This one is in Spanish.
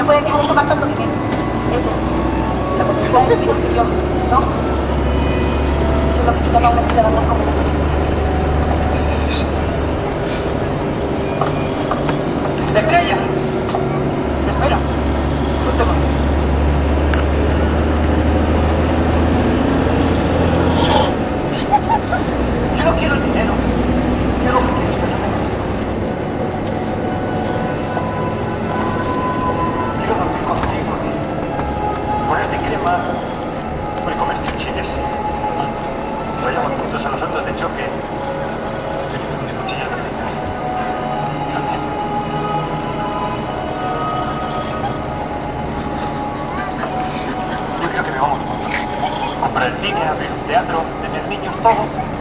puedes dejar de tomar tanto dinero. Es eso. La posibilidad de vivir soy yo, ¿no? Eso es lo que te llama una vida de amor como la tuya. ¡Estrella! ¡Espera! No te vas. Yo no quiero el dinero. Quiero que quieres casarme conmigo. Quiero dormir contigo y ponerte crema y comer chuches. Vayamos juntos a los ondas de choque. Mis cuchillas de cocina. También. Yo creo que me vamos juntos. Comprar el cine, abrir un teatro, tener niños, todo.